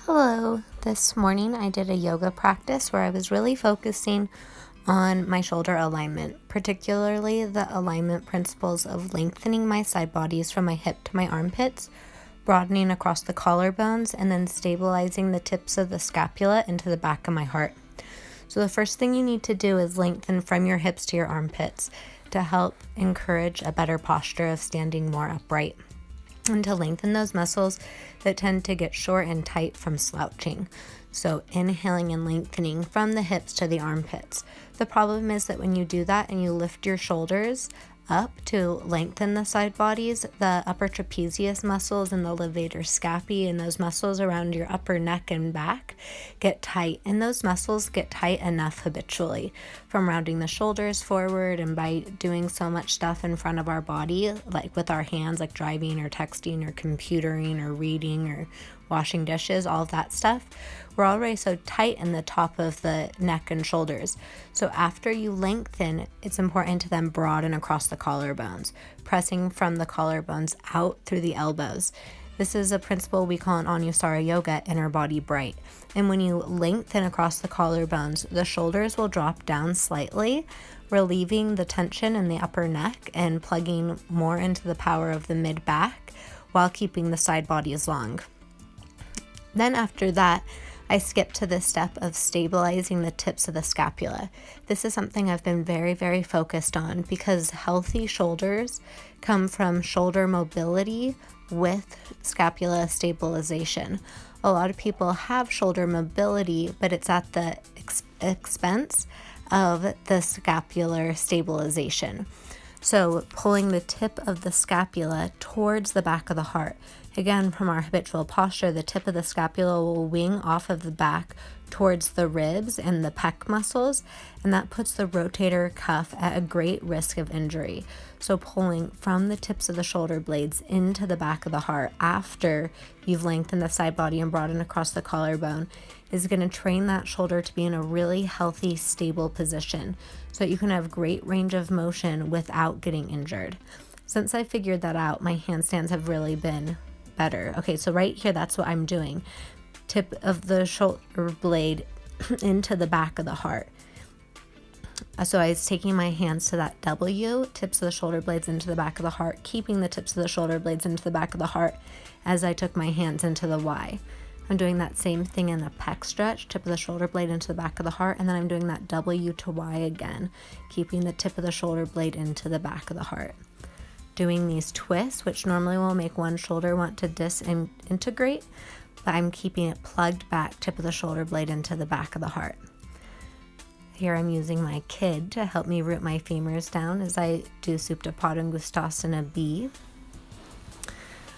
Hello. This morning I did a yoga practice where I was really focusing on my shoulder alignment, particularly the alignment principles of lengthening my side bodies from my hip to my armpits, broadening across the collarbones, and then stabilizing the tips of the scapula into the back of my heart. So the first thing you need to do is lengthen from your hips to your armpits to help encourage a better posture of standing more upright, and to lengthen those muscles that tend to get short and tight from slouching. So inhaling and lengthening from the hips to the armpits. The problem is that when you do that and you lift your shoulders up to lengthen the side bodies, the upper trapezius muscles and the levator scapi and those muscles around your upper neck and back get tight. And those muscles get tight enough habitually from rounding the shoulders forward and by doing so much stuff in front of our body, like with our hands, like driving or texting or computering or reading or washing dishes, all of that stuff. We're already so tight in the top of the neck and shoulders. So after you lengthen, it's important to then broaden across the collarbones, pressing from the collarbones out through the elbows. This is a principle we call in Anusara yoga, inner body bright. And when you lengthen across the collarbones, the shoulders will drop down slightly, relieving the tension in the upper neck and plugging more into the power of the mid back while keeping the side bodies long. Then after that, I skip to the step of stabilizing the tips of the scapula. This is something I've been very, very focused on because healthy shoulders come from shoulder mobility with scapula stabilization. A lot of people have shoulder mobility, but it's at the expense of the scapular stabilization. So pulling the tip of the scapula towards the back of the heart. Again, from our habitual posture, the tip of the scapula will wing off of the back towards the ribs and the pec muscles, and that puts the rotator cuff at a great risk of injury. So pulling from the tips of the shoulder blades into the back of the heart after you've lengthened the side body and broadened across the collarbone is going to train that shoulder to be in a really healthy, stable position so that you can have great range of motion without getting injured. Since I figured that out, my handstands have really been better. Okay, so right here, that's what I'm doing. Tip of the shoulder blade into the back of the heart. So I was taking my hands to that W, tips of the shoulder blades into the back of the heart, keeping the tips of the shoulder blades into the back of the heart as I took my hands into the Y. I'm doing that same thing in the pec stretch, tip of the shoulder blade into the back of the heart, and then I'm doing that W to Y again, keeping the tip of the shoulder blade into the back of the heart. Doing these twists, which normally will make one shoulder want to disintegrate, but I'm keeping it plugged back, tip of the shoulder blade into the back of the heart. Here I'm using my kid to help me root my femurs down as I do Supta Padangusthasana B.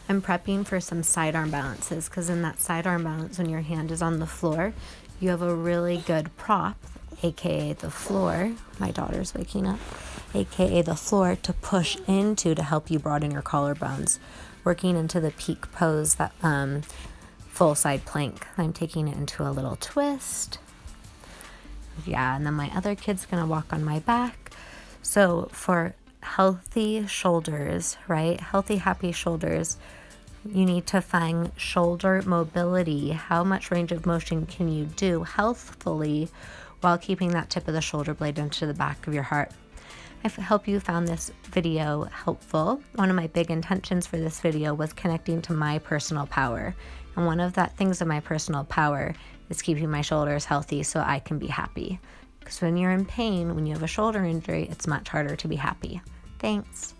I'm prepping for some sidearm balances because in that sidearm balance, when your hand is on the floor, you have a really good prop, aka the floor. My daughter's waking up. AKA the floor to push into to help you broaden your collarbones, working into the peak pose, that full side plank. I'm taking it into a little twist. Yeah, and then my other kid's gonna walk on my back. So for healthy shoulders, right? Healthy, happy shoulders, you need to find shoulder mobility. How much range of motion can you do healthfully while keeping that tip of the shoulder blade into the back of your heart? I hope you found this video helpful. One of my big intentions for this video was connecting to my personal power. And one of that things of my personal power is keeping my shoulders healthy so I can be happy. Because when you're in pain, when you have a shoulder injury, it's much harder to be happy. Thanks.